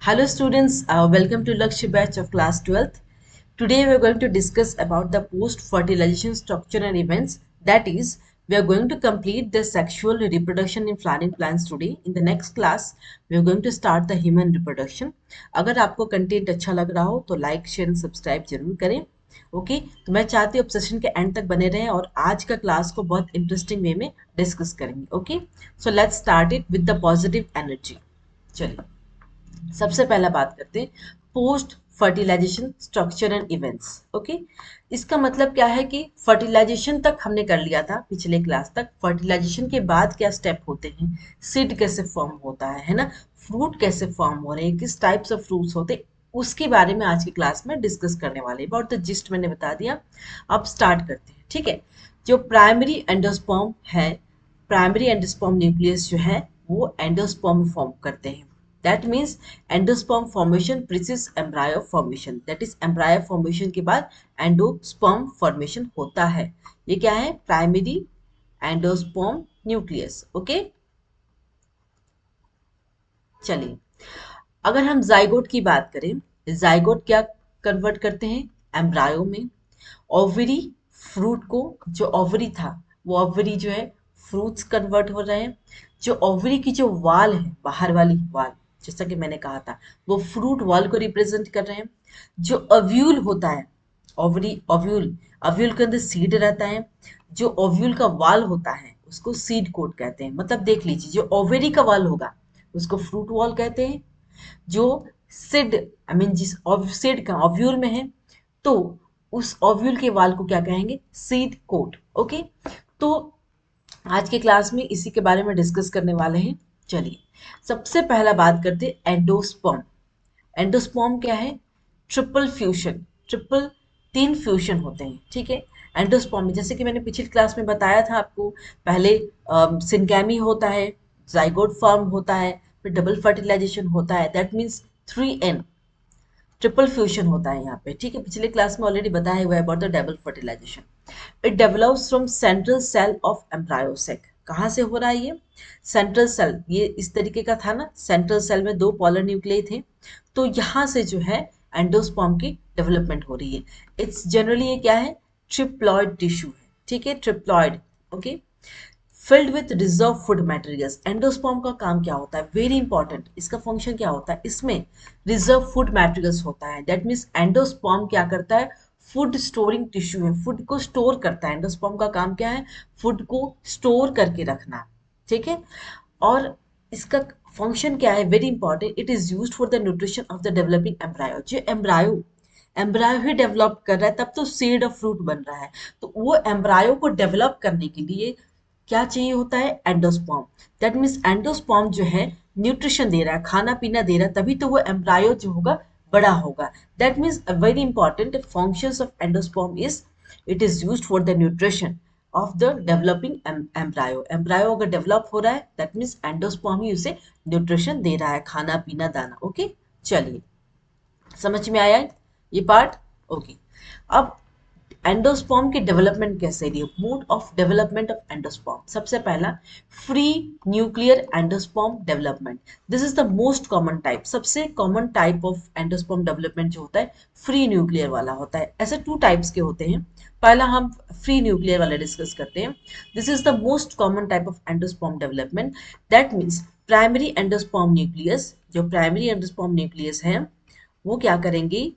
Hello students, welcome to Lakshya batch of class 12th. Today we are going to discuss about the post-fertilization structure and events. That is, we are going to complete the sexual reproduction in flowering plants today. In the next class, we are going to start the human reproduction. अगर आपको content अच्छा लग रहा हो तो like share and subscribe जरूर करें. Okay तो मैं चाहती हूँ आप सेशन के एंड तक बने रहें और आज का क्लास को बहुत इंटरेस्टिंग वे में डिस्कस करेंगे. Okay so let's start it with the positive energy. चलिए सबसे पहला बात करते हैं post fertilization structure and events. Okay इसका मतलब क्या है कि फर्टिलाइजेशन तक हमने कर लिया था पिछले क्लास तक. फर्टिलाइजेशन के बाद क्या स्टेप होते हैं, सीड कैसे फॉर्म होता है ना, फ्रूट कैसे फॉर्म हो रहे हैं, किस टाइप्स ऑफ फ्रूट्स होते हैं, उसके बारे में आज की क्लास में डिस्कस करने वाले हैं. अबाउट द जिस्ट मैंने बता दिया. अब स्टार्ट करते हैं. ठीक है, जो प्राइमरी एंडोस्पर्म है, प्राइमरी एंडोस्पर्म न्यूक्लियस जो है वो एंडोस्पर्म फॉर्म करते हैं. That means endosperm formation precedes embryo formation. That is embryo formation के बाद endosperm formation होता है. ये क्या है, प्राइमरी एंडोस्पर्म न्यूक्लियस. ओके चलिए अगर हम जाइगोट की बात करें, जाइगोट क्या कन्वर्ट करते हैं एम्ब्रायो में. ओवरी फ्रूट को, जो ओवरी था वो ओवरी जो है फ्रूट्स कन्वर्ट हो रहे हैं. जो ओवरी की जो वाल है, बाहर वाली वाल, जैसा कि मैंने कहा था, वो फ्रूट वॉल को रिप्रेजेंट कर रहे हैं. जो ओव्यूल होता है, ओवरी ओव्यूल, ओव्यूल के अंदर सीड रहता है. जो ओव्यूल का वाल होता है उसको सीड कोट कहते हैं. मतलब देख लीजिए, जो ओवरी का वाल होगा उसको फ्रूट वॉल कहते हैं. जो सिड आई मीन जिस सिड का ओव्यूल में है तो उस ओव्यूल के वाल को क्या कहेंगे, सीड कोट. ओके तो आज के क्लास में इसी के बारे में डिस्कस करने वाले हैं. चलिए सबसे पहला बात करते हैं एंडोस्पर्म. एंडोस्पर्म क्या है, ट्रिपल फ्यूजन. ट्रिपल, तीन फ्यूजन होते हैं. ठीक है, एंडोस्पर्म में जैसे कि मैंने पिछली क्लास में बताया था आपको, पहले सिनगैमी होता है, जाइगोट फॉर्म होता है, फिर डबल फर्टिलाइजेशन होता है. That means 3N, triple fusion होता है यहाँ पे. ठीक है, पिछले क्लास में ऑलरेडी बताया हुआ है about the double fertilization. It develops from central cell of embryo sac. कहाँ से हो रहा है ये, सेंट्रल सेल. ये इस तरीके का था ना, सेंट्रल सेल में दो पोलर न्यूक्लियस थे, तो यहाँ से जो है एंडोस्पर्म की डेवलपमेंट हो रही है. इट्स जनरली ये क्या है, ट्रिप्लॉइड टिश्यू है. ठीक है, triploid. Okay filled with reserve food materials. Endosperm का काम क्या होता है, वेरी इंपॉर्टेंट, इसका फंक्शन क्या होता है, इसमें रिजर्व फूड मटेरियल्स होता है. दैट मीन्स एंडोस्पर्म क्या करता है, फूड स्टोरिंग टिश्यू है, फूड को स्टोर करता है. एंडोस्पर्म का काम क्या है, फूड को स्टोर करके रखना. ठीक है, और इसका फंक्शन क्या है, very important, it is used for the nutrition of the developing embryo. जो एम्ब्रायो एम्ब्रायो ही डेवलप कर रहा है तब तो सीड ऑफ फ्रूट बन रहा है. तो वो एम्ब्रायो को डेवलप करने के लिए क्या चाहिए होता है, एंडोस्पर्म. दैट मीन्स एंडोस्पर्म जो है न्यूट्रिशन दे रहा है, खाना पीना दे रहा है, तभी तो वो एम्ब्रायो जो होगा बड़ा होगा. That means a very important functions of endosperm is it is used for the nutrition of the developing embryo. Embryo अगर डेवलप हो रहा है दैट मीन्स एंडोस्पर्म ही उसे न्यूट्रिशन दे रहा है, खाना पीना दाना. ओके चलिए समझ में आया ये पार्ट. ओके अब एंडोस्पर्म की डेवलपमेंट कैसे रही, mode of development of endosperm. सबसे पहला free nuclear endosperm development. This is the most common type. सबसे common type of endosperm development जो होता है फ्री न्यूक्लियर वाला होता है. ऐसे टू टाइप्स के होते हैं. पहला हम फ्री न्यूक्लियर वाला डिस्कस करते हैं. This is the most common type of endosperm development. That means primary endosperm nucleus, जो प्राइमरी एंडोस्पर्म न्यूक्लियस है वो क्या करेंगे,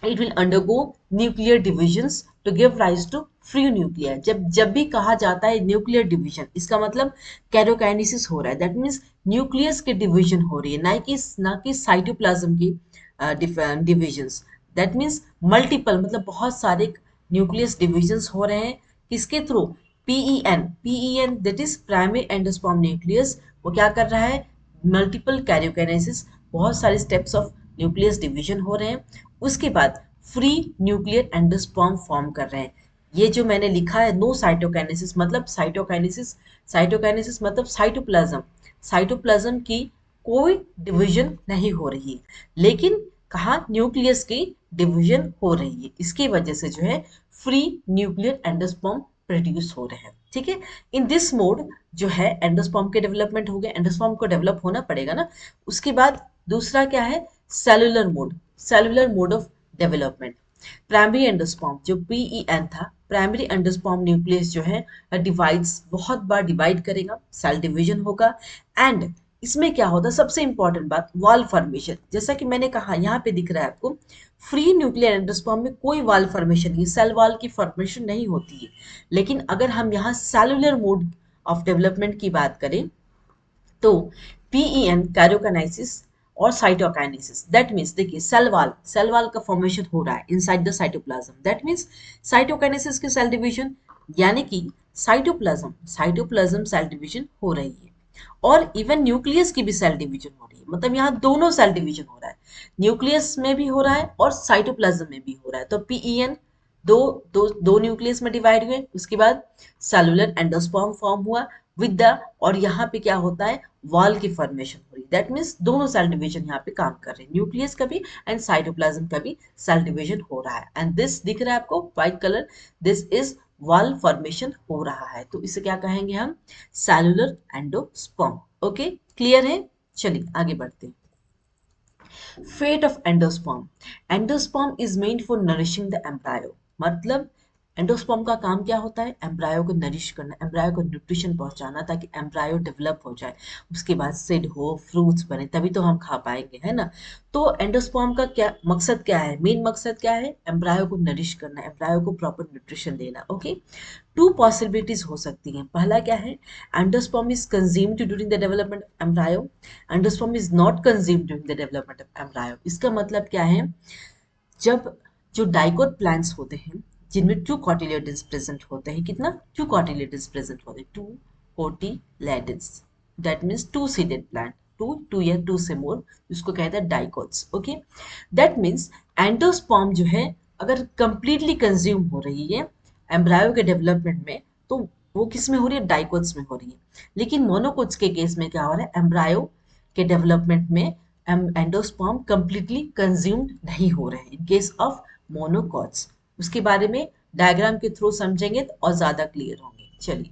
it will undergo nuclear divisions to give rise to free nuclei. जब जब भी कहा जाता है न्यूक्लियर डिवीजन, इसका मतलब कैरोकाइनेसिस हो रहा है. दैट मीन्स न्यूक्लियस की डिवीजन हो रही है, ना कि साइटोप्लाज्म की डिविजन्स. दैट मीन्स मल्टीपल, मतलब बहुत सारे न्यूक्लियस डिविजन्स हो रहे हैं. किसके through, PEN that is primary endosperm nucleus. वो क्या कर रहा है, मल्टीपल कैरियोकाइनेसिस, बहुत सारे स्टेप्स ऑफ न्यूक्लियस डिवीजन हो रहे हैं. उसके बाद फ्री न्यूक्लियर एंडोस्पर्म फॉर्म कर रहे हैं. ये जो मैंने लिखा है नो साइटोकाइनेसिस, मतलब साइटोकाइनेसिस, साइटोकाइनेसिस मतलब साइटोप्लाज्म, साइटोप्लाज्म की कोई डिवीजन नहीं हो रही है, लेकिन कहा न्यूक्लियस की डिवीजन हो रही है. इसकी वजह से जो है फ्री न्यूक्लियर एंडोस्पर्म प्रोड्यूस हो रहे हैं. ठीक है, इन दिस मोड जो है एंडोस्पर्म के डेवलपमेंट हो गए. एंडोस्पर्म को डेवलप होना पड़ेगा ना. उसके बाद दूसरा क्या है, cellular mode of development. Primary endosperm जो PEN था, प्राइमरी एंडोस्पर्म न्यूक्लियस जो है डिवाइड्स, बहुत बार डिवाइड करेगा, सेल डिवीजन होगा। एंड इसमें क्या होता है, सबसे इंपॉर्टेंट बात, वॉल फॉर्मेशन। जैसा कि मैंने कहा, यहाँ पे दिख रहा है आपको, फ्री न्यूक्लियर एंडोस्पर्म में कोई वॉल फॉर्मेशन नहीं, सेल वॉल की फॉर्मेशन नहीं होती है। लेकिन अगर हम यहाँ सेलुलर मोड ऑफ डेवलपमेंट की बात करें तो PEN कैरोकाइनेसिस और साइटोकाइनेसिस, दैट मीन्स देखिए सेल वॉल का फॉर्मेशन हो रहा है inside the cytoplasm, that means cytokinesis की सेल डिवीजन, यानी कि साइटोप्लाज्म सेल डिवीजन हो रही है। और इवन न्यूक्लियस की भी सेल डिवीजन हो रही है, मतलब यहाँ दोनों सेल डिवीजन हो रहा है, न्यूक्लियस में भी हो रहा है और साइटोप्लाज्म में भी हो रहा है। तो PEN दो दो न्यूक्लियस में डिवाइड हुए, उसके बाद सेलुलर एंडोस्पर्म फॉर्म हुआ विद द, और यहाँ पे क्या होता है, वॉल की फॉर्मेशन हो रही है, दैट मीन्स दोनों सेल डिवीजन यहाँ पे काम कर रहे हैं, न्यूक्लियस का भी एंड साइटोप्लाज्म का भी सेल डिवीजन हो रहा है। एंड दिस दिख रहा है आपको white colour, this is wall formation हो रहा है, तो इसे क्या कहेंगे हम, सेलुलर एंडोस्पर्म। ओके, क्लियर है? चलिए आगे बढ़ते हैं। Fate of endosperm, endosperm is meant for nourishing the embryo, मतलब एंडोस्पर्म का काम क्या होता है, एम्ब्रायो को नरिश करना, एम्ब्रायो को न्यूट्रिशन पहुंचाना ताकि एम्ब्रायो डेवलप हो जाए, उसके बाद सीड हो, फ्रूट्स बने, तभी तो हम खा पाएंगे, है ना। तो एंडोस्पर्म का क्या मकसद, क्या है, मेन मकसद क्या है, एम्ब्रायो को नरिश करना, एम्ब्रायो को प्रॉपर न्यूट्रिशन देना। ओके, टू पॉसिबिलिटीज हो सकती हैं। पहला क्या है, endosperm is consumed during the development of embryo, endosperm is not consumed during the development of embryo. इसका मतलब क्या है, जब जो डाइकोट प्लांट्स होते हैं जिनमें टू कोटिलेडन्स प्रेजेंट होते हैं, कितना, टू कोटिलेडन्स प्रेजेंट होते हैं, two cotyledons, that means two seeded plant, two या टू से मोर, इसको कहते हैं dicots. Okay, that means endosperm जो है अगर कंप्लीटली कंज्यूम हो रही है एम्ब्रायो के डेवलपमेंट में, तो वो किस में हो रही है, डाइकोट्स में हो रही है। लेकिन मोनोकोट्स के केस में क्या हो रहा है, एम्ब्रायो के डेवलपमेंट में एंडोस्पर्म कंप्लीटली कंज्यूम्ड नहीं हो रहे हैं इन केस ऑफ मोनोकॉट्स। उसके बारे में डायग्राम के थ्रू समझेंगे तो और ज्यादा क्लियर होंगे। चलिए,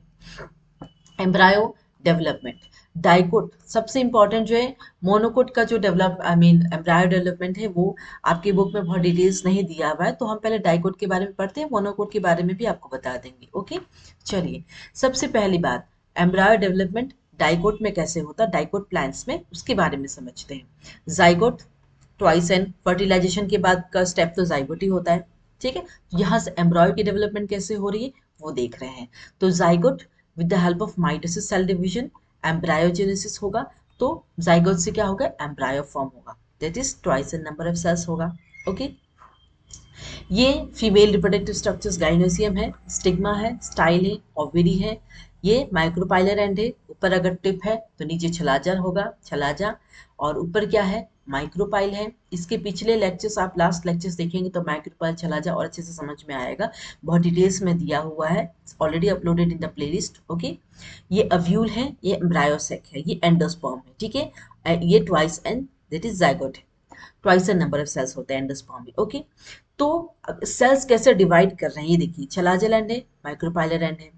एम्ब्रायो डेवलपमेंट, डाइकोट सबसे इंपॉर्टेंट जो है, मोनोकोट का जो डेवलप एम्ब्रायो डेवलपमेंट है वो आपकी बुक में बहुत डिटेल्स नहीं दिया हुआ है, तो हम पहले डाइकोट के बारे में पढ़ते हैं, मोनोकोट के बारे में भी आपको बता देंगे। ओके, चलिए, सबसे पहली बात, एम्ब्रायो डेवलपमेंट डाइकोट में कैसे होता है, डाइकोट प्लांट्स में, उसके बारे में समझते हैं। जाइगोट, ट्वाइस एंड फर्टिलाइजेशन के बाद का स्टेप तो जाइगोट ही होता है, ठीक है। यहाँ से एम्ब्रायो की डेवलपमेंट कैसे हो रही है वो देख रहे हैं। तो zygote with the help of mitosis cell division embryogenesis होगा, तो जाइगोट से क्या होगा, एम्ब्रायो फॉर्म होगा, that is twice in number of cells होगा। ओके, ये फीमेल रिप्रोडक्टिव स्ट्रक्चर्स गाइनोसियम है, स्टिग्मा है, स्टाइल है, ओवरी है, ये माइक्रोपाइलर एंड है, ऊपर अगर टिप है तो नीचे छलाजा होगा, छलाजा, और ऊपर क्या है, माइक्रोपाइल है। इसके पिछले लेक्चर्स, आप लास्ट लेक्चर्स देखेंगे तो माइक्रोपाइल, छलाजा और अच्छे से समझ में आएगा, बहुत डिटेल्स में दिया हुआ है, already uploaded in the playlist. Okay, ये अव्यूल है, ये एम्ब्रायोसेक है, ये एंडोस्पर्म है, ठीक है, ये twice and that is zygote है, twice and number of cells होते हैं एंडोस्पर्म में। ओके, तो सेल्स कैसे डिवाइड कर रहे हैं ये देखिए, छलाजल एंड है, माइक्रोपाइलर एंड है।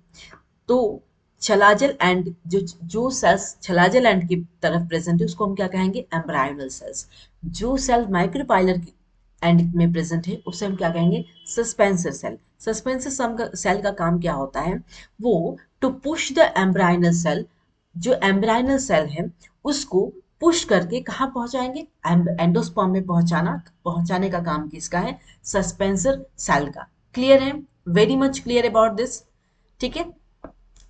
तो छलाजल एंड, जो सेल्स छलाजल एंड की तरफ प्रेजेंट है उसको हम क्या कहेंगे, एम्ब्रायोनल सेल्स। जो सेल माइक्रोपाइलर की एंड में प्रेजेंट है उसे हम क्या कहेंगे, सस्पेंसर सेल। सस्पेंसर सेल का काम क्या होता है, वो टू पुश द एम्ब्रायोनल सेल, जो एम्ब्रायोनल सेल है उसको पुश करके कहाँ पहुंचाएंगे, एंडोस्पर्म में पहुंचाने का काम किसका है, सस्पेंसर सेल का। क्लियर है, very much clear about this, ठीक है।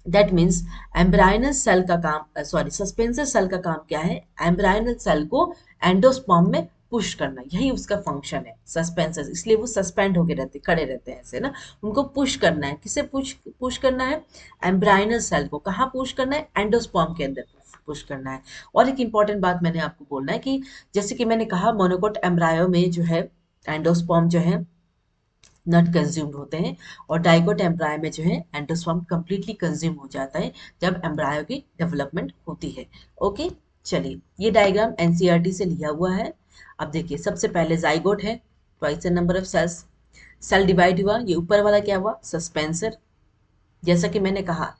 दैट मीन्स एम्ब्रायनल सेल का काम, सॉरी सस्पेंसर सेल का काम क्या है, एम्ब्रायनल सेल को एंडोस्पर्म में पुश करना, यही उसका फंक्शन है सस्पेंसर, इसलिए वो सस्पेंड होके रहते, खड़े रहते हैं ऐसे ना, उनको पुश करना है, किसे पुश करना है, एम्ब्रायनल सेल को, कहाँ पुश करना है, एंडोस्पर्म के अंदर पुश करना है। और एक इंपॉर्टेंट बात मैंने आपको बोलना है कि जैसे कि मैंने कहा मोनोकोट एम्ब्रायो में जो है एंडोस्पर्म जो है नॉट कंज्यूम्ड होते हैं, और डाइकोट एम्ब्रायो में जो है एंडोस्पर्म कंप्लीटली कंज्यूम हो जाता है जब एम्ब्रायो की डेवलपमेंट होती है। ओके, चलिए, ये डायग्राम एनसीईआरटी से लिया हुआ है। अब देखिए, सबसे पहले जाइगोट है, twice the number of cells, cell divide हुआ, ये ऊपर वाला क्या हुआ, सस्पेंसर, जैसा कि मैंने कहा,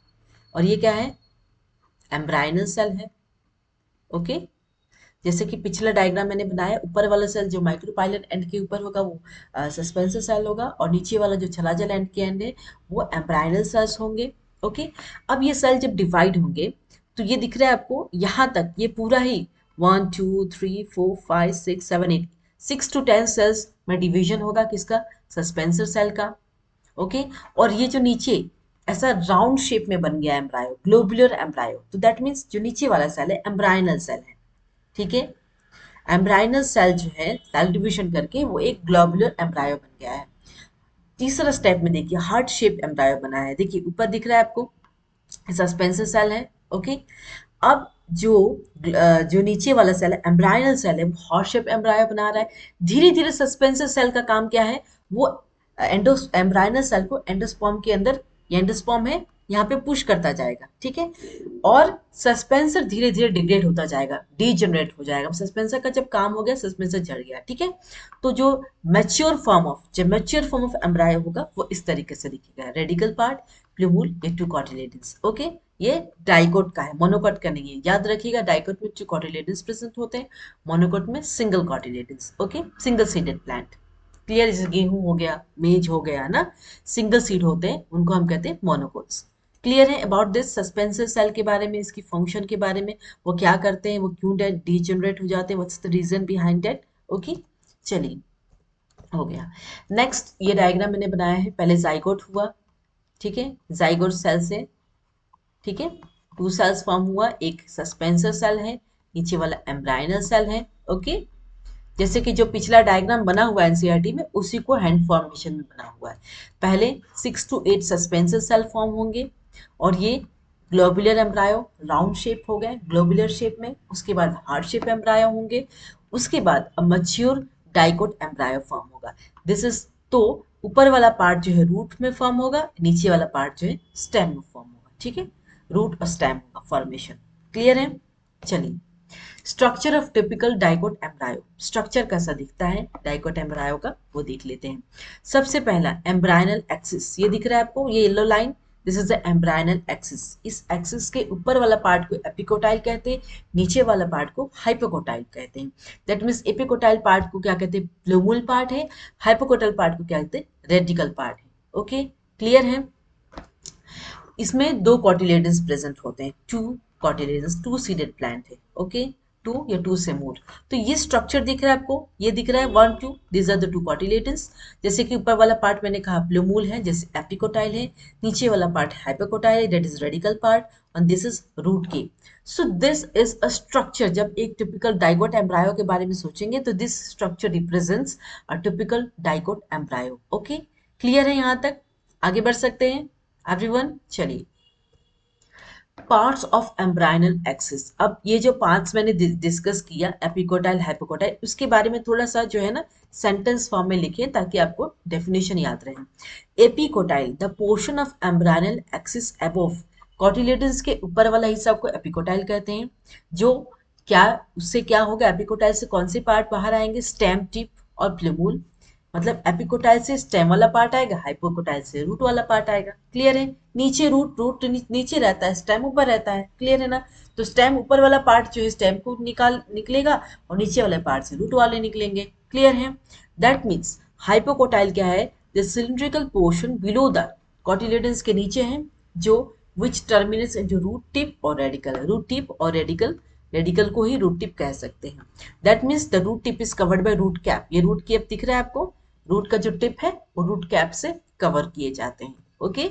और ये क्या है, एम्ब्रायनल सेल है। ओके, जैसे कि पिछला डायग्राम मैंने बनाया, ऊपर वाला सेल जो माइक्रोपाइलर एंड के ऊपर होगा वो सस्पेंसर सेल होगा, और नीचे वाला जो छलाजल एंड के एंड है वो एम्ब्रायनल सेल्स होंगे। ओके, अब ये सेल जब डिवाइड होंगे तो ये दिख रहा है आपको यहाँ तक, ये पूरा ही 1 2 3 4 5 6 7 8 6 to 10 सेल्स में डिवीजन होगा किसका, सस्पेंसर सेल का। ओके, और ये जो नीचे ऐसा राउंड शेप में बन गया एम्ब्रायो, ग्लोबुलर एम्ब्रायो, तो दैट मीन्स जो नीचे वाला सेल है एम्ब्रायनल सेल है। ठीक है, एम्ब्रायनल सेल जो है सेल डिवीजन करके वो एक ग्लोबुलर एम्ब्रायो बन गया है। तीसरा स्टेप में देखिए हार्ट शेप एम्ब्रायो बना है, देखिए ऊपर दिख रहा है आपको, सस्पेंसर सेल है। ओके, अब जो जो नीचे वाला सेल है एम्ब्रायनल सेल है वो हार्ट शेप एम्ब्रायो बना रहा है। धीरे धीरे सस्पेंसर सेल का काम क्या है, वो एम्ब्रायनल सेल को एंडोस्पर्म के अंदर, ये एंडोस्पर्म है यहाँ पे पुश करता जाएगा। ठीक है, और सस्पेंसर धीरे धीरे डिग्रेड होता जाएगा, डीजनरेट हो जाएगा। सस्पेंसर का जब काम हो गया, सस्पेंसर जड़ गया। ठीक है, तो जो मैच्योर फॉर्म ऑफ एम्ब्रायो होगा वो इस तरीके से दिखेगा, रेडिकल पार्ट, प्लूमूल, ये टू कॉटिलेडन्स। ओके, ये डाइकोट का है, मोनोकोट का नहीं है, याद रखिएगा। डाइकोट में टू कॉटिलेडन्स प्रेजेंट होते हैं, मोनोकोट में single cotyledons. Okay, single seeded plant. Clear, जैसे गेहूं हो गया, मेज हो गया ना, सिंगल सीड होते हैं, उनको हम कहते हैं मोनोकोट्स। क्लियर है अबाउट दिस सस्पेंसर सेल के बारे में, इसकी फंक्शन के बारे में, वो क्या करते हैं, वो क्यों डीजनरेट हो जाते हैं, what's the reason behind that. Okay, चलिए, हो गया। नेक्स्ट ये डायग्राम मैंने बनाया है, पहले जाइगोट हुआ। ठीक है, जाइगोट सेल से, ठीक है, टू सेल्स फॉर्म हुआ, एक सस्पेंसर सेल है, नीचे वाला एम्ब्रायनल सेल है। ओके, जैसे कि जो पिछला डायग्राम बना हुआ है एनसीईआरटी में, उसी को हैंड फॉर्मेशन में बना हुआ है। पहले 6 to 8 सस्पेंसर सेल फॉर्म होंगे, और ये ग्लोबुलर एम्ब्रायो राउंड शेप हो गए, ग्लोबुलर शेप में। उसके बाद हार्ट शेप एम्ब्रायो होंगे, उसके बाद मच्योर डाइकोट एम्ब्रायो फॉर्म होगा। दिस इज, तो ऊपर वाला पार्ट जो है रूट में फॉर्म होगा, नीचे वाला पार्ट जो है स्टेम में फॉर्म होगा। ठीक है, रूट और स्टेम का फॉर्मेशन। क्लियर है, चलिए। Structure of typical dicot embryo, structure कैसा दिखता है डाइकोट एम्ब्रायो का वो देख लेते हैं। सबसे पहला एम्ब्रायनल एक्सिस, ये दिख रहा है आपको, ये yellow line, this is the embryonal axis. इस एक्सिस के ऊपर वाला पार्ट को एपिकोटाइल कहते हैं, नीचे वाला पार्ट को हाइपोकोटाइल कहते हैं। दैट मीन्स एपिकोटाइल पार्ट को क्या कहते हैं, प्लूमल पार्ट है, हाइपोकोटाइल पार्ट को क्या कहते हैं, रेडिकल पार्ट है। ओके, क्लियर है। इसमें दो कॉटिलेडन्स प्रेजेंट होते हैं, two cotyledons, two seeded plant है। ओके, टू या टू से मोर। तो ये स्ट्रक्चर दिख रहा है आपको, ये दिख रहा है 1 2, this are the two cotyledons. जैसे कि ऊपर वाला पार्ट मैंने कहा प्लूमूल है, जैसे एपिकोटाइल है, नीचे वाला पार्ट हाइपोकोटाइल है, दैट इज रेडिकल पार्ट, और दिस इज रूट के। सो दिस इज अ स्ट्रक्चर। जब एक टिपिकल डाइकोट एम्ब्रायो के बारे में सोचेंगे तो this structure represents a typical dicot embryo. Okay, clear है यहाँ तक, आगे बढ़ सकते हैं एवरीवन। चलिए, पार्ट्स ऑफ एम्ब्रायनल एक्सिस। अब ये जो पार्ट्स मैंने डिस्कस किया, एपिकोटाइल, हाइपोकोटाइल, उसके बारे में थोड़ा सा जो है ना सेंटेंस फॉर्म में लिखे ताकि आपको डेफिनेशन याद रहे। Epicotyl, the portion of embryonal axis above, cotyledons के ऊपर वाला हिस्सा को एपिकोटाइल कहते हैं। जो क्या, उससे क्या होगा, एपिकोटाइल से कौन से पार्ट बाहर आएंगे, स्टेम, टिप और प्लूमूल। मतलब एपिकोटाइल से स्टेम वाला पार्ट आएगा, हाइपोकोटाइल से रूट वाला पार्ट आएगा। क्लियर है, नीचे रूट नीचे रहता है, स्टेम ऊपर रहता है। क्लियर है ना, तो स्टेम ऊपर वाला पार्ट जो है स्टेम को निकलेगा, और नीचे वाले पार्ट से रूट वाले निकलेंगे। क्लियर है, दैट मीन्स हाइपोकोटाइल क्या है, the cylindrical portion below the cotyledons के नीचे है, जो which terminates into root tip और रेडिकल है। रूट टिप और रेडिकल, रेडिकल को ही रूट टिप कह सकते हैं। That means the root tip is covered by root cap. ये रूट कैप दिख रहा है आपको, रूट का जो टिप है वो रूट कैप से कवर किए जाते हैं। ओके,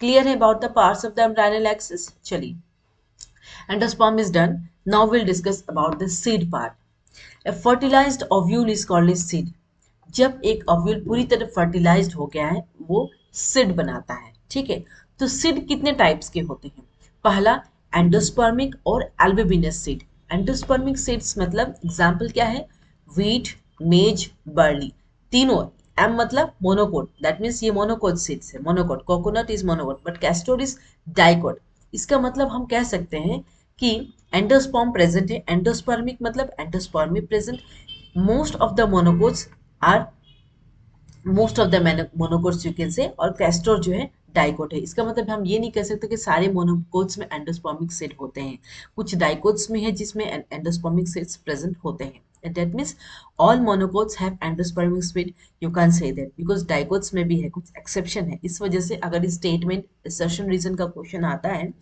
क्लियर है about the parts of the embryonal axis. चलिए, endosperm is done, now will discuss about the seed part. A fertilized ovule is called a seed. जब एक ओव्यूल पूरी तरह फर्टिलाइज्ड हो गया है वो सीड बनाता है। ठीक है, तो सीड कितने टाइप्स के होते हैं, पहला एंडोस्पर्मिक और एल्बुमिनस सीड। एंडोस्पर्मिक सीड्स मतलब एग्जांपल क्या है, व्हीट, मेज, बर्ली, तीनों। एम मतलब मोनोकोट, दैट मीन्स ये मोनोकोट सीड्स है, monocot. Coconut is monocot but castor is dicot. इसका मतलब हम कह सकते हैं कि एंडोस्पर्म प्रेजेंट है, एंडोस्पर्मिक मतलब endospermy present. Most of the monocots are, most of the monocots you can say, और कैस्टोर जो है डाइकोट है। इसका मतलब हम ये नहीं कह सकते कि सारे मोनोकोट्स में एंडोस्पर्मिक सीड होते हैं, कुछ डाइकोट्स में है जिसमें एंडोस्पर्मिक सीड्स प्रेजेंट होते हैं। That means all monocots have endospermic seed. You can't say that because dicots में भी है, कुछ exception है। इस वजह से अगर statement assertion reason का क्वेश्चन आता है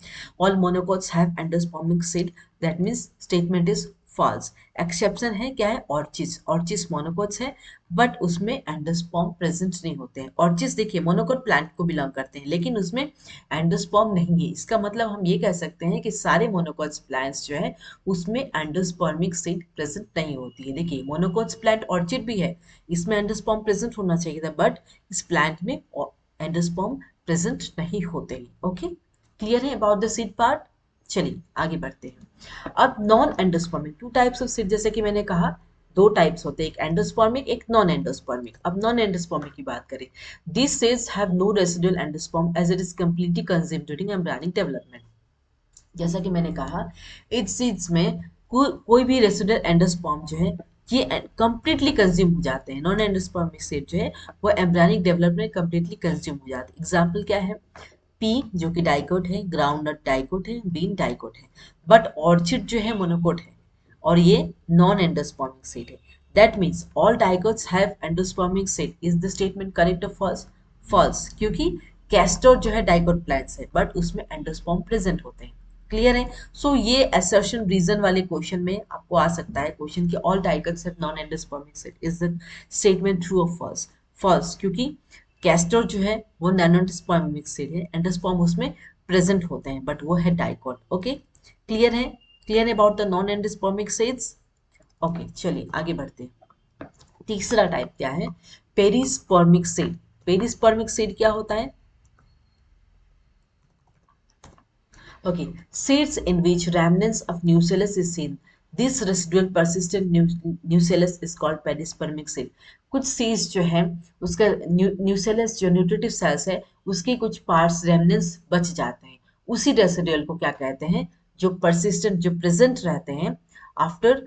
all monocots have endospermic seed, that means statement is false। Exception है क्या है, ऑर्चिस। ऑर्चिस मोनोकोट्स है बट उसमें एंडोस्पर्म प्रेजेंट नहीं होते हैं। ऑर्चिस देखिए मोनोकोट प्लांट को बिलोंग करते हैं लेकिन उसमें एंडोस्पर्म नहीं है। इसका मतलब हम ये कह सकते हैं कि सारे मोनोकोट्स प्लांट्स जो है उसमें एंडोस्पर्मिक सीड प्रेजेंट नहीं होती है। देखिए मोनोकोट्स प्लांट ऑर्चिड भी है, इसमें एंडोस्पर्म प्रेजेंट होना चाहिए था बट इस प्लांट में एंडोस्पर्म प्रेजेंट नहीं होते हैं। ओके, क्लियर है अबाउट द सीड पार्ट। चलिए आगे बढ़ते हैं। अब non endospermic, two types of seed, जैसे कि मैंने कहा दो टाइप्स होते हैं, एक एंडोस्पर्मिक एक नॉन एंडोस्पर्मिक। अब नॉन एंडोस्पर्मिक की बात करें, this seeds have no residual endosperm as it is completely consumed during embryonic development. जैसा कि मैंने कहा इट सीड्स में कोई भी रेसिडुअल एंडोस्पर्म जो है ये कंप्लीटली कंज्यूम हो जाते हैं। नॉन एंडोस्पर्मिक सीड जो है वो एम्ब्रियोनिक डेवलपमेंट कंप्लीटली कंज्यूम हो जाते हैं। एग्जांपल क्या है, पी जो कि डाइकोट है, ग्राउंडनट डाइकोट है, बीन डाइकोट है, बट ऑर्चिड जो है मोनोकोट है और ये नॉन एंडोस्पर्मिक सीड है। That means all dicots have endospermic seed. Is the statement correct और फॉल्स? फॉल्स, क्योंकि कैस्टर जो है डाइकोट प्लांट्स है बट उसमें एंडोस्पर्म प्रेजेंट होते हैं। क्लियर है? सो ये असर्शन रीजन वाले क्वेश्चन में आपको आ सकता है क्वेश्चन कि all dicots have non endospermic seed. Is the statement true और फॉल्स? फॉल्स, क्योंकि कैस्टर जो है वो नॉन एंडोस्पर्मिक सीड है, एंडोस्पर्म उसमें प्रेजेंट होते हैं बट वो है डाइकोट। ओके, क्लियर है? क्लियर है about the non endospermic seeds? Okay, चलिए आगे बढ़ते हैं। तीसरा टाइप क्या है, पेरिस्पर्मिक सीड। पेरिस्पर्मिक सीड क्या होता है? Okay, seeds in which remnants of nucellus is seen. This residual persistent nucellus is called perispermic seed. कुछ seeds जो है उसका nucellus जो न्यूट्रिटिव सेल्स है उसके कुछ पार्ट्स रेमनेंट्स बच जाते हैं, उसी रेसिडुअल को क्या कहते हैं, जो persistent जो प्रेजेंट रहते हैं after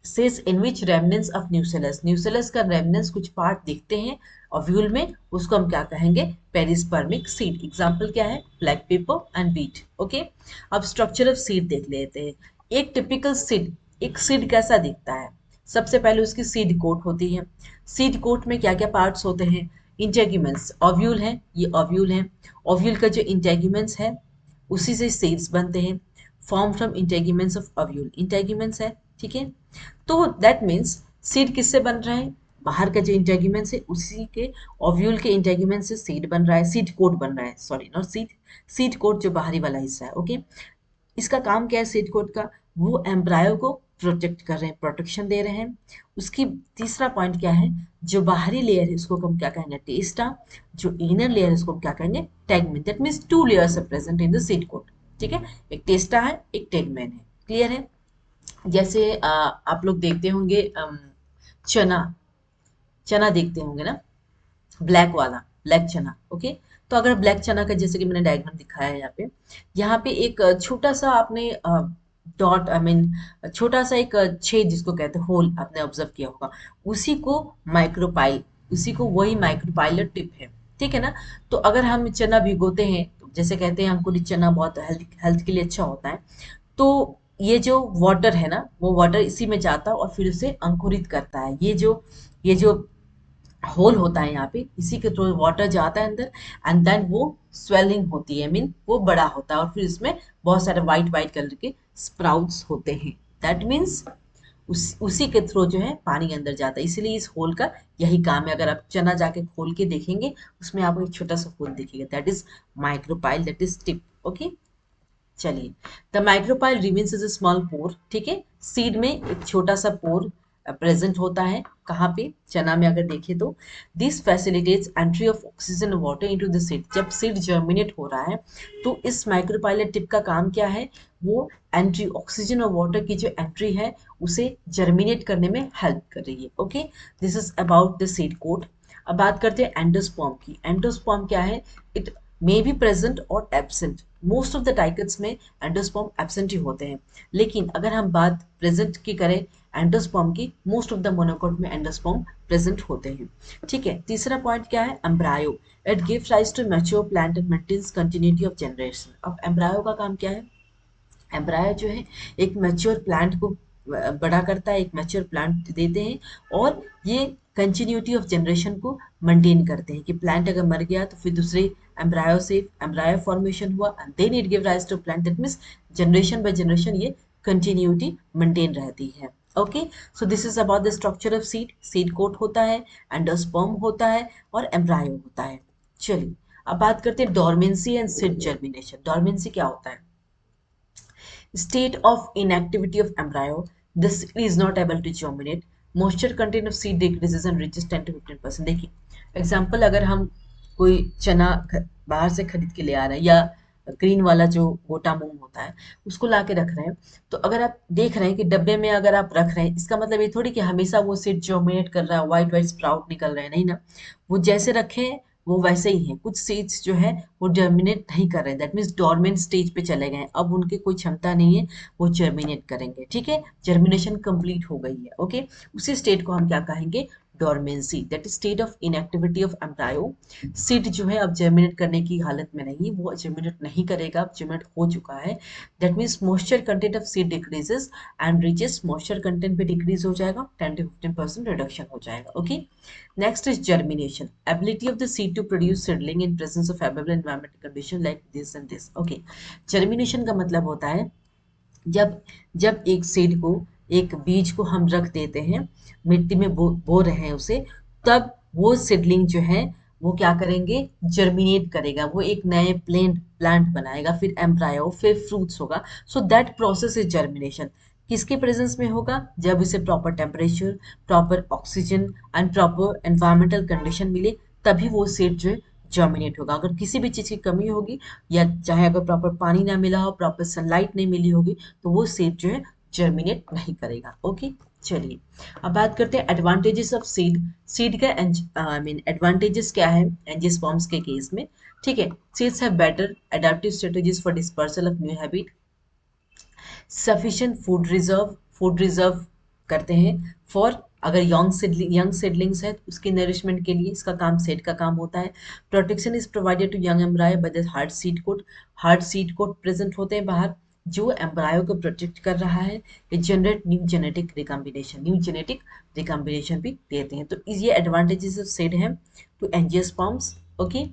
says in which remnants of nucellus. Nucellus का रेमनेंट्स कुछ पार्ट दिखते हैं ओव्यूल में, उसको हम क्या कहेंगे, पेरिस्पर्मिक सीड। एग्जांपल क्या है, black pepper and beet. Okay, अब स्ट्रक्चर ऑफ सीड देख लेते हैं। एक टिपिकल सीड, एक सीड कैसा दिखता है? सबसे पहले उसकी सीड कोट होती है। सीड कोट में क्या क्या पार्ट्स होते हैं? इंटेग्यूमेंट्स, ओव्यूल है, ये ओव्यूल है। ओव्यूल का जो इंटेग्यूमेंट्स है उसी से सीड्स बनते हैं। Form from integuments of ovule, integuments है, ठीक है। तो दैट मीन्स सीड किससे बन रहा है? बाहर का जो इंटेग्यूमेंट्स है उसी के ओव्यूल के इंटेग्यूमेंट से सीड बन रहा है, सीड कोट बन रहा है, sorry not seed, seed coat जो बाहरी वाला हिस्सा है। ओके, इसका काम क्या है सीड कोट का? वो एम्ब्रायो को प्रोटेक्ट कर रहे हैं, प्रोटेक्शन दे रहे हैं। उसकी तीसरा पॉइंट क्या है, जो बाहरी लेयर है उसको हम क्या कहेंगे, टेस्टा। जो इनर लेयर है उसको हम क्या कहेंगे, tegmen. That means two layers are present in the seed coat, ठीक है। एक टेस्टा है, एक टैगमेन है। क्लियर है? जैसे आप लोग देखते होंगे चना, चना देखते होंगे ना, ब्लैक वाला, ब्लैक चना। ओके, तो अगर ब्लैक चना का जैसे कि मैंने डायग्राम दिखाया है यहाँ पे एक छोटा सा आपने डॉट, आई मीन छोटा सा एक छेद जिसको कहते हैं होल, आपने ऑब्जर्व किया होगा, उसी को माइक्रोपाइल, उसी को वही माइक्रोपाइलर टिप है, ठीक है ना। तो अगर हम चना भिगोते हैं तो जैसे कहते हैं अंकुरित चना बहुत हेल्थ के लिए अच्छा होता है, तो ये जो वाटर है ना वो वाटर इसी में जाता है और फिर उसे अंकुरित करता है। ये जो होल होता है यहाँ पे, इसी के थ्रू वाटर जाता है अंदर एंड देन वो स्वेलिंग होती है, मीन वो बड़ा होता है और फिर इसमें बहुत सारे वाइट वाइट कलर के स्प्राउट्स होते हैं। दैट मीन्स उसी के थ्रू जो है पानी अंदर जाता है, इसीलिए इस होल का यही काम है। अगर आप चना जाके खोल के देखेंगे उसमें आपको एक छोटा सा होल दिखेगा, that is micropyle, that is tip. Okay, चलिए, the micropyle remains is a small pore, ठीक है। सीड में एक छोटा सा पोर प्रेजेंट होता है, कहाँ पे, चना में अगर देखें तो। This facilitates entry of oxygen water into the seed. जब सीड जर्मिनेट हो रहा है तो इस माइक्रोपाइलर टिप का काम क्या है, वो एंट्री, ऑक्सीजन और वाटर की जो एंट्री है उसे जर्मिनेट करने में हेल्प कर रही है। Okay, this is about the seed coat. अब बात करते हैं एंडोस्पर्म की। एंडोस्पर्म क्या है, इट मे बी प्रेजेंट और absent. Most of the dicots में एंडोस्पर्म एब्सेंट ही होते हैं, लेकिन अगर हम बात प्रेजेंट की करें एंडोस्पर्म की, मोस्ट ऑफ द मोनोकोट में एंडोस्पर्म प्रेजेंट होते हैं। ठीक है, तीसरा पॉइंट क्या है, embryo. It gives rise to mature plant and maintains continuity of generation. अब एम्ब्रायो का काम क्या है, एम्ब्रायो जो है एक मैच्योर प्लांट को बड़ा करता है, एक मैच्योर प्लांट देते हैं, और ये कंटिन्यूटी ऑफ जनरेशन को मेंटेन करते हैं कि प्लांट अगर मर गया तो फिर दूसरे एम्ब्रायो से एम्ब्रायो फॉर्मेशन हुआ and then it give rise to plant. That means generation by generation ये कंटिन्यूटी मेंटेन रहती है। Okay, so this is about the structure of seed. Seed coat होता है, एंडोस्पर्म होता है और एम्ब्रायो होता है। चलिए अब बात करते हैं dormancy and seed germination. Dormancy क्या होता है, state of inactivity of embryo, the seed is not able to germinate, moisture content of seed decreases and reaches 10 to 15%। देखिए एग्जाम्पल, अगर हम कोई चना बाहर से खरीद के ले आ रहे हैं, या ग्रीन वाला जो गोटा मूंग होता है उसको ला के रख रहे हैं, तो अगर आप देख रहे हैं कि डब्बे में अगर आप रख रहे हैं, इसका मतलब ये थोड़ी कि हमेशा वो सीड जर्मिनेट कर रहा है, वाइट वाइट स्प्राउट निकल रहे हैं, नहीं ना। वो जैसे रखे हैं वो वैसे ही हैं। कुछ सीड्स जो है वो जर्मिनेट नहीं कर रहे हैं, दैट मीन्स डोरमेंट स्टेज पे चले गए हैं, अब उनकी कोई क्षमता नहीं है वो जर्मिनेट करेंगे। ठीक है, जर्मिनेशन कंप्लीट हो गई है। ओके, उसी स्टेट को हम क्या कहेंगे, dormancy, that is state of inactivity of embryo. Seed जो है अब जर्मिनेट करने की हालत में नहीं, वो जर्मिनेट नहीं करेगा, अब जर्मिनेट हो चुका है। That means moisture content of seed decreases and reaches, moisture content भी डिक्रीज हो जाएगा, 10 to 15% रिडक्शन हो जाएगा। Okay, next is germination, ability of the seed to produce seedling in presence of favorable environmental condition like this and this। okay, germination का मतलब होता है जब जब एक सीड को, एक बीज को हम रख देते हैं, मिट्टी में बो रहे हैं उसे, तब वो सीडलिंग जो है वो क्या करेंगे, जर्मिनेट करेगा, वो एक नए प्लांट बनाएगा, फिर एम्ब्रायो, फिर फ्रूट्स होगा। So that process is germination. किसके प्रेजेंस में होगा, जब इसे proper temperature, proper oxygen and proper environmental condition मिले, तभी वो सीड जो है जर्मिनेट होगा। अगर किसी भी चीज़ की कमी होगी, या चाहे अगर प्रॉपर पानी ना मिला हो, प्रॉपर सनलाइट नहीं मिली होगी, तो वो सीड जो है जर्मिनेट नहीं करेगा। ओके, चलिए अब बात करते हैं एडवांटेजेस ऑफ सीड। सीड का आई मीन एडवांटेजेस क्या है एंजियोस्पर्म्स के केस में। ठीक है, seeds have better adaptive strategies for dispersal of new habit, sufficient food reserve करते हैं फॉर, अगर यंग सीडलिंग्स है तो उसकी नरिशमेंट के लिए इसका काम, सेड का काम होता है। Protection is provided to young embryo by the hard seed coat. Hard seed coat present होते हैं बाहर, जो एम्ब्रायो को प्रोटेक्ट कर रहा है। ये जनरेट न्यू जेनेटिक रिकॉम्बिनेशन भी देते हैं। तो ये एडवांटेजेस ऑफ सीड है to angiosperms. Okay,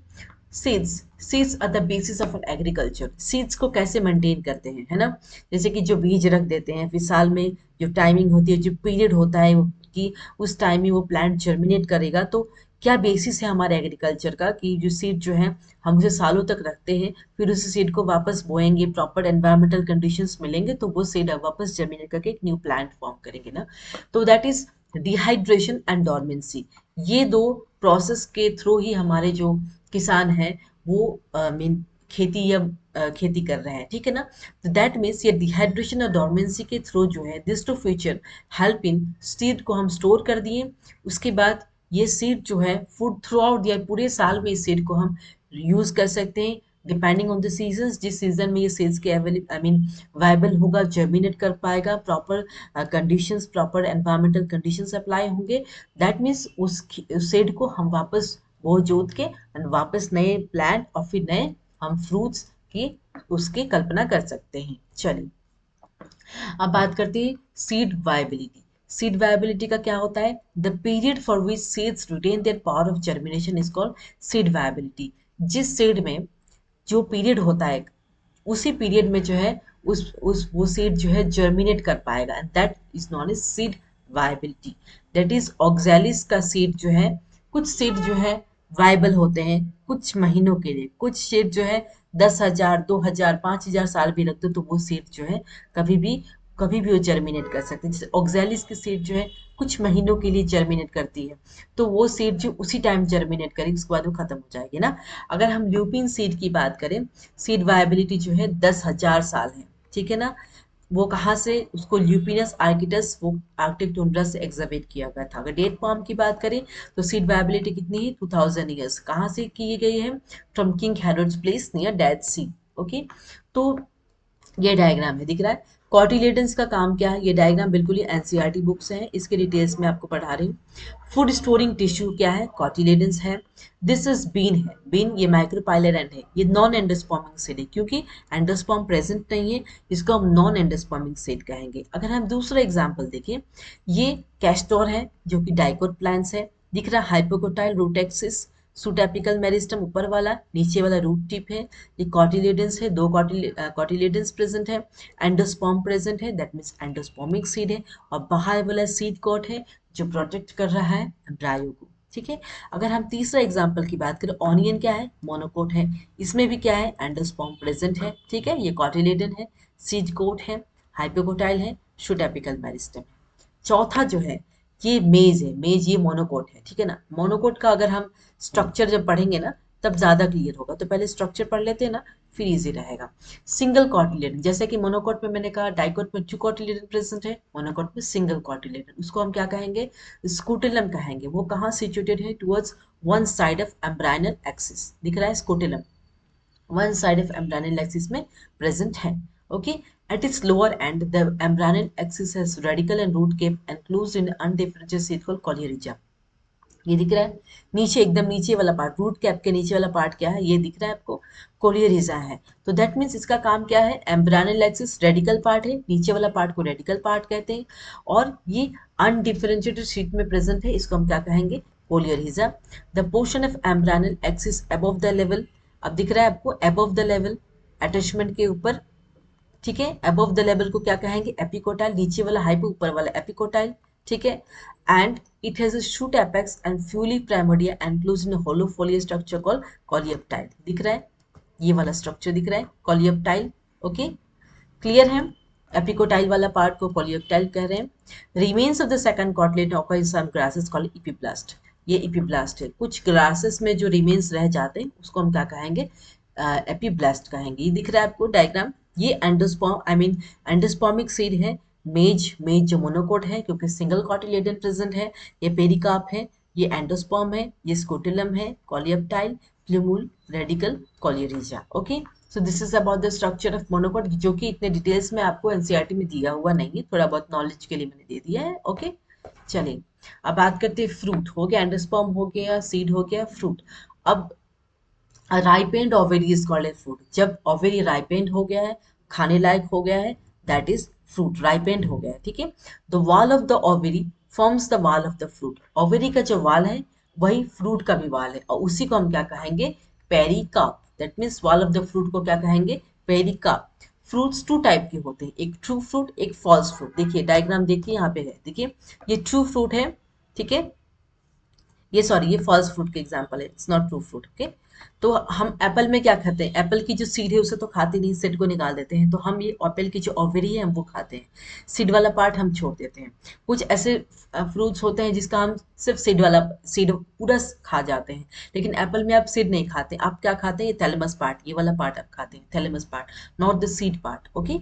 seeds, seeds are the basis of agriculture. Seeds को कैसे मेंटेन करते हैं, है ना, जैसे कि जो बीज रख देते हैं, फिर साल में जो टाइमिंग होती है, जो पीरियड होता है कि उस टाइम में वो प्लांट जर्मिनेट करेगा, तो क्या बेसिस है हमारे एग्रीकल्चर का कि जो सीड जो है हम उसे सालों तक रखते हैं, फिर उस सीड को वापस बोएंगे, प्रॉपर एनवायरमेंटल कंडीशंस मिलेंगे तो वो सीड वापस जर्मिनेट करके एक न्यू प्लांट फॉर्म करेंगे ना। तो that is dehydration and dormancy. ये दो प्रोसेस के थ्रू ही हमारे जो किसान हैं वो मीन खेती कर रहे हैं। ठीक है ना, तो दैट मीन्स ये डिहाइड्रेशन और डोरमेंसी के थ्रू जो है this to future help in, सीड को हम स्टोर कर दिए, उसके बाद ये सीड जो है फूड थ्रू आउट या पूरे साल में इस सीड को हम यूज कर सकते हैं डिपेंडिंग ऑन द सीजन। जिस सीजन में ये सीड्स के अवेलेबल आई मीन वायबल होगा, जर्मिनेट कर पाएगा, proper conditions, proper environmental conditions apply होंगे, दैट मीन्स उस सीड को हम वापस बो जोत के एंड वापस नए प्लांट और फिर नए हम फ्रूट्स की उसकी कल्पना कर सकते हैं। चलिए अब बात करते हैं सीड वायबिलिटी। सीड वायबिलिटी का क्या होता है, the period for which seeds retain their power of germination is called seed viability. जिस सीड में जो पीरियड होता है, उसी पीरियड में जो है उस वो सीड जो है जर्मिनेट कर पाएगा, and that is known as seed viability. That is oxalis का सीड जो है, कुछ सीड जो है वायबल होते हैं कुछ महीनों के लिए, कुछ सीड जो है 10,000 2,000 5,000 साल भी लगते तो वो सीड जो है कभी भी कभी भी वो जर्मिनेट कर सकते हैं। जैसे ऑक्सैलिस की सीड जो है कुछ महीनों के लिए जर्मिनेट करती है, तो वो सीड जो उसी टाइम जर्मिनेट करेगी उसके बाद वो खत्म हो जाएगी ना। अगर हम ल्यूपिन सीड की बात करें, सीड वायबिलिटी जो है 10,000 साल है। ठीक है ना, वो कहाँ से, उसको ल्यूपिनस आर्किटस वो आर्कटिक टुंड्रा से एग्जावेट किया गया था। अगर डेट पाम की बात करें तो सीड वायबिलिटी कितनी है, 2000 ईयर्स। कहाँ से की गई है, from King Herod's place near Dead Sea. Okay, तो ये डायग्राम है, दिख रहा है। कॉटिलेडन्स का काम क्या है, ये डायग्राम बिल्कुल ही एनसीईआरटी बुक से है, इसके डिटेल्स में आपको पढ़ा रही हूँ। फूड स्टोरिंग टिश्यू क्या है, कॉटिलेडन्स है। दिस इज बीन है, बीन ये माइक्रोपाइलेरेंट है, ये नॉन एंडोस्पर्मिक सेल है, क्योंकि एंडोस्पर्म प्रेजेंट नहीं है, इसको हम नॉन एंडोस्पर्मिक सेल कहेंगे। अगर हम दूसरा एग्जाम्पल देखें, ये कैस्टोर है जो कि डाइकोट प्लांट्स है, दिख रहा है, hypocotyl root axis, shoot apical meristem ऊपर वाला, नीचे वाला रूट टिप है। ये कॉटिलेडन्स है, दो कॉटिलेडन्स प्रेजेंट है, एंडोस्पर्म प्रेजेंट है, दैट मीन्स एंडोस्पर्मिक सीड है, और बाहर वाला सीड कोट है जो प्रोटेक्ट कर रहा है एम्ब्रायो को। ठीक है, अगर हम तीसरा एग्जाम्पल की बात करें, ऑनियन क्या है, मोनोकोट है, इसमें भी क्या है, एंडोस्पर्म प्रेजेंट है। ठीक है, ये कॉटिलेडन है, सीड कोट है, हाइपोकोटाइल है, शूट एपिकल मेरिस्टम है। चौथा जो है ये मेज है, मेज ये मोनोकोट है। ठीक है ना, मोनोकोट का अगर हम स्ट्रक्चर जब पढ़ेंगे ना तब ज्यादा क्लियर होगा, तो पहले स्ट्रक्चर पढ़ लेते हैं ना, फिर इजी रहेगा। सिंगल कॉटिलेडन, जैसे कि मोनोकोट में मैंने कहा, डाइकोट में 2 कॉटिलेडन प्रेजेंट है, मोनोकोट में सिंगल कॉटिलेडन, उसको हम क्या कहेंगे, स्कूटेलम कहेंगे। वो कहाँ सिचुएटेड है, towards one side of embryonal axis, दिख रहा है scutellum, one side of embryonal axis में present है। Okay, at its lower end the embryonal axis has radical and root cap enclosed in undifferentiated seed called coleorygia। ये दिख रहा है, नीचे एकदम नीचे वाला पार्ट, रूट कैप के नीचे वाला पार्ट क्या है, ये दिख रहा है आपको, कोलियरिजा है। तो दैट मीन्स इसका काम क्या है, एम्ब्रायनल एक्सिस रेडिकल पार्ट है, नीचे वाला पार्ट को रेडिकल पार्ट कहते हैं, और ये अनडिफरेंशिएटेड शीट में प्रेजेंट है, इसको हम क्या कहेंगे, coleorhiza. The portion of embryonal axis above the level, अब दिख रहा है आपको, अबव द लेवल, अटैचमेंट के ऊपर। ठीक है, अबव द लेवल को क्या कहेंगे, एपिकोटाइल, नीचे वाला हाइपो, ऊपर वाला एपिकोटाइल। ठीक है, and it has a shoot apex and few leaf primordia enclosed in a hollow foliar structure called coleoptile. दिख रहा है, ये वाला स्ट्रक्चर दिख रहा है, कॉलियोप्टाइल। ओके, क्लियर है, एपिकोटाइल वाला पार्ट को कॉलियोप्टाइल कह रहे हैं। Remains of the second cotyledon occur in some grasses called epiblast, ये इपीब्लास्ट है। कुछ ग्रासेस में जो रिमेन्स रह जाते हैं उसको हम क्या कहेंगे, एपीब्लास्ट कहेंगे। ये दिख रहा है आपको डायग्राम, ये endosperm I mean endospermic seed है। मेज, मेज जो मोनोकोट है क्योंकि सिंगल कॉटिलेडन प्रेजेंट है, ये पेरिकार्प है, ये एंडोस्पर्म है, ये स्कोटिलम है, coleoptile, plumule, radicle, coleorhiza. Okay, so this is about the structure of monocot, जो कि इतने डिटेल्स में आपको एनसीईआरटी में दिया हुआ नहीं है, थोड़ा बहुत नॉलेज के लिए मैंने दे दिया है। ओके, चलिए अब बात करते हैं, फ्रूट हो गया, एंडोस्पर्म हो गया, सीड हो गया, फ्रूट। अब ripened ovary is called a fruit, जब ओवेरी राइपेंड हो गया है, खाने लायक हो गया है, दैट इज फ्रूट, राइपेंड हो गया है। ठीक है, the wall of the ovary forms the wall of the fruit, ovary का जो वाल है वही फ्रूट का भी वाल है, और उसी को हम क्या कहेंगे, pericarp. That means wall of the fruit को क्या कहेंगे, पेरिकार्प। फ्रूट्स टू टाइप के होते हैं, एक ट्रू फ्रूट, एक फॉल्स फ्रूट। देखिए डायग्राम देखिए, यहाँ पे है, देखिए ये ट्रू फ्रूट है। ठीक है, ये सॉरी ये फॉल्स फ्रूट के एग्जांपल है, it's not true fruit. Okay, तो हम एप्पल में क्या खाते हैं, एप्पल की जो सीड है उसे तो खाते नहीं, सीड को निकाल देते हैं, तो हम ये एप्पल की जो ओवरी है हम वो खाते हैं, सीड वाला पार्ट हम छोड़ देते हैं। कुछ ऐसे फ्रूट्स होते हैं जिसका हम सिर्फ सीड वाला, सीड पूरा खा जाते हैं, लेकिन एप्पल में आप सीड नहीं खाते, आप क्या खाते हैं, ये थैलेमस पार्ट, ये वाला पार्ट आप खाते हैं, thalamus part, not the seed part. Okay,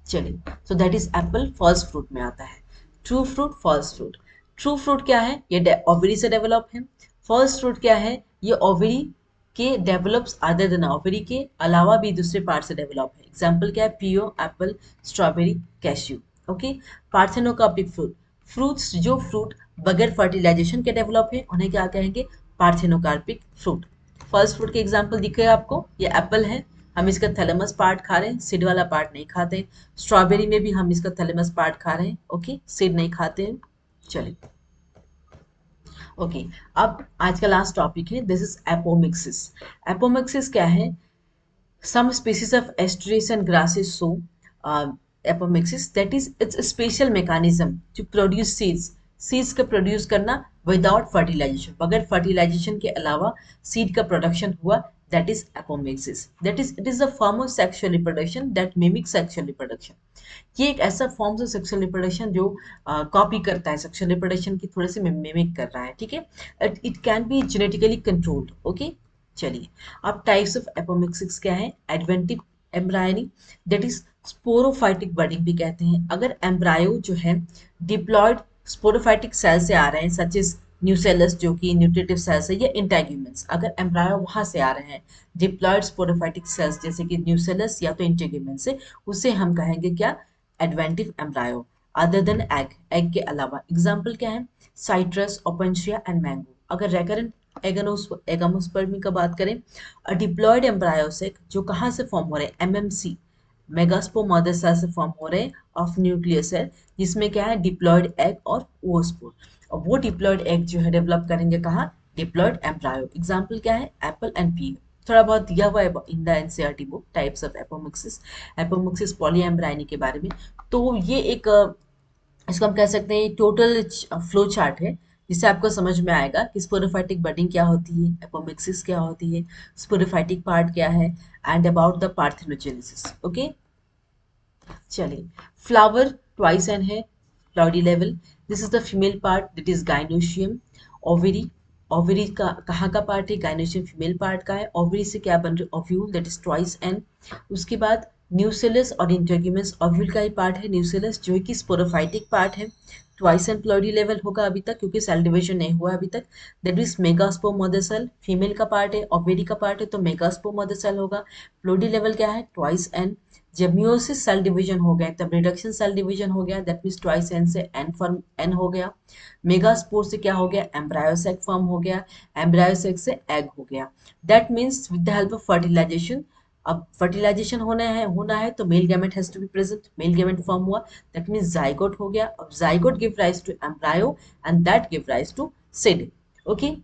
चलिए, so that is apple, false fruit में आता है। True fruit, false fruit. True fruit क्या है, ये ओवरी से डेवलप है। फॉल्स फ्रूट क्या है, ये ओवरी के डेवलप्स अदर देन, ओवरी के अलावा भी दूसरे पार्ट से डेवलप है। एग्जाम्पल क्या है, पियो, Apple, strawberry, cashew. Okay, parthenocarpic fruit, fruits जो फ्रूट बगैर फर्टिलाइजेशन के डेवलप है उन्हें क्या कहेंगे, पार्थेनोकार्पिक फ्रूट। फर्स्ट फ्रूट के एग्जाम्पल दिख रहे हैं आपको, ये एप्पल है, हम इसका थैलेमस पार्ट खा रहे हैं, सीड वाला पार्ट नहीं खाते। स्ट्रॉबेरी में भी हम इसका थैलेमस पार्ट खा रहे हैं, ओके, सीड नहीं खाते हैं। चलिए, ओके, अब आज का लास्ट टॉपिक है, दिस इज एपोमिक्सिस। एपोमिक्सिस क्या है, some species of estuaries and grasses show apomixis, that is it's a special mechanism to produce seeds, seeds का प्रोड्यूस करना विदाउट फर्टिलाइजेशन, बगैर फर्टिलाइजेशन के अलावा सीड का प्रोडक्शन हुआ, that is apomixis, that is it is a form of sexual reproduction that mimics sexual reproduction। ये एक ऐसा फॉर्म ऑफ सेक्सुअल रिप्रोडक्शन जो कॉपी करता है, सेक्सुअल रिप्रोडक्शन की थोड़े से मिमिक कर रहा है। ठीक है, it can be genetically controlled. Okay, चलिए अब टाइप्स ऑफ एपोमिक्सिस क्या है, एम्ब्रायनी, दैट इज स्पोरोफाइटिक बडिंग भी कहते हैं। अगर एम्ब्रायो जो है डिप्लॉयड स्पोरोफाइटिक सेल से आ रहे हैं, सच इज न्यूसेलस जो कि न्यूट्रिटिव सेल्स है, या इंटेग्यूमेंट्स, अगर एम्ब्रायो वहां से आ रहे हैं डिप्लॉयड स्पोरोफाइटिक सेल्स जैसे कि न्यूसेलस या तो इंटेग्यूमेंट से, उसे हम कहेंगे क्या, adventive embryo. Other than egg, egg के अलावा एग्जाम्पल क्या है, साइट्रस, ओपेंशिया एंड मैंगो। अगर रेकरेंट एगोस्पर्मी का बात करें, डिप्लॉयड एम्ब्रायोसेक जो कहाँ से फॉर्म हो रहे हैं, एमएमसी मेगास्पोर मदर सेल से फॉर्म हो रहे हैं ऑफ न्यूक्लियस सेल, जिसमें क्या है डिप्लॉयड एग और ओस्पोर। और वो डिप्लॉयड एग जो है डेवलप करेंगे कहाँ, डिप्लॉयड एम्ब्रायो। एग्जाम्पल क्या है, एप्पल एंड पी। थोड़ा बहुत दिया हुआ है in the NCERT book types of apomixis, apomixis polyembryony के बारे में। तो ये एक इसको हम कह सकते हैं टोटल फ्लो चार्ट है, जिससे आपको समझ में आएगा कि स्पोरोफाइटिक बडिंग क्या होती है, एपोमिक्सिस क्या होती है, स्पोरोफाइटिक पार्ट क्या है, and about the parthenogenesis. Okay, चलिए, फ्लावर ट्वाइस एन है, cloudy level, this is the female part that is gynoecium. Ovary, ovary का कहाँ का पार्ट है, गाइनोशियम फीमेल पार्ट का है। ओवरी से क्या बन रहा है, ovule that is twice n. उसके बाद न्यूसेलस और इंटेग्यूमेंस, ओव्यूल का ही पार्ट है न्यूसेलस जो है कि स्पोरोफाइटिक पार्ट है। ट्वाइस एन प्लॉइडी लेवल होगा अभी तक क्योंकि सेल डिवीजन नहीं हुआ अभी तक। That is megaspore mother cell, female का पार्ट है, ओवेरी का पार्ट है तो मेगास्पोर मदर सेल होगा। प्लॉइडी लेवल क्या है, ट्वाइस एन। जब मियोसिस सेल डिवीजन हो गया तब रिडक्शन सेल डिवीजन हो गया, दैट मीन्स ट्वाइस एन से एन फॉर्म एन हो गया। मेगास्पोर से क्या हो गया, एम्ब्रायोसेक फॉर्म हो गया, एम्ब्रायोसेक से एग हो गया। That means with the help of fertilization, अब फर्टिलाइजेशन होना है तो male gamete has to be present, male gamete form हुआ, दैट मीन्स जाइगोट हो गया। अब zygote give rise to embryo and that give rise to seed. Okay,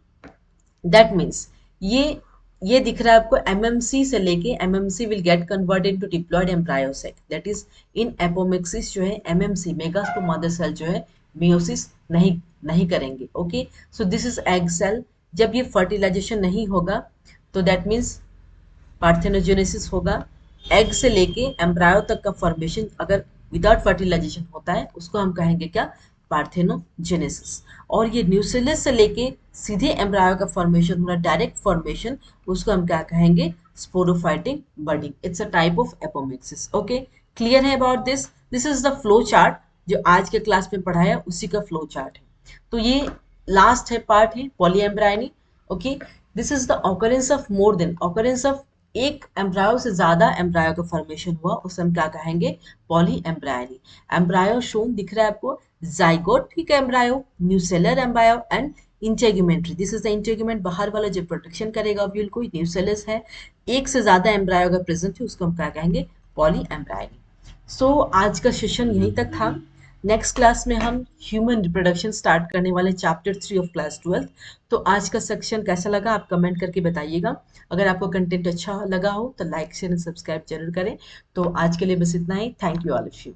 that means ये ये दिख रहा है आपको, एमएमसी से लेके MMC will get converted to diploid embryo sac, that is in apomixis जो है एमएमसी मेगास्पोर मदर सेल जो है मियोसिस नहीं नहीं करेंगे। Okay, so this is egg cell. जब ये फर्टिलाइजेशन नहीं होगा तो दैट मीन्स पार्थेनोजेनेसिस होगा। एग से लेके एम्ब्रायो तक का फॉर्मेशन अगर विदाउट फर्टिलाइजेशन होता है उसको हम कहेंगे क्या, पार्थेनोजेनेसिस। और ये न्यूसेलस से लेके सीधे एम्ब्रायो का फॉर्मेशन होना, डायरेक्ट फॉर्मेशन, उसको हम क्या कहेंगे, sporophytic budding. It's a type of apomixis. Okay, clear है about this, this is the flow chart जो आज के क्लास में पढ़ाया उसी का फ्लो चार्ट है। तो ये लास्ट है पार्ट है polyembryony. Okay, this is the occurrence of more than, occurrence of एक एम्ब्रायो से ज्यादा एम्ब्रायो का फॉर्मेशन हुआ उसे हम क्या कहेंगे, पॉली एम्ब्रायनी। एम्ब्रायो शोन दिख रहा है आपको, zygotic embryo, nucellar embryo and integumentary, this is the integument, बाहर वाला जो प्रोटेक्शन करेगा ओव्यूल को, न्यूसेलस है। एक से ज्यादा एम्ब्रायो अगर प्रेजेंट है उसको हम क्या कहेंगे, पॉली एम्ब्रायनी। सो आज का सेशन यहीं तक था। नेक्स्ट क्लास में हम ह्यूमन रिप्रोडक्शन स्टार्ट करने वाले चैप्टर 3 ऑफ क्लास 12। तो आज का सेक्शन कैसा लगा आप कमेंट करके बताइएगा। अगर आपको कंटेंट अच्छा लगा हो तो लाइक शेयर एंड सब्सक्राइब जरूर करें। तो आज के लिए बस इतना ही, thank you all of you.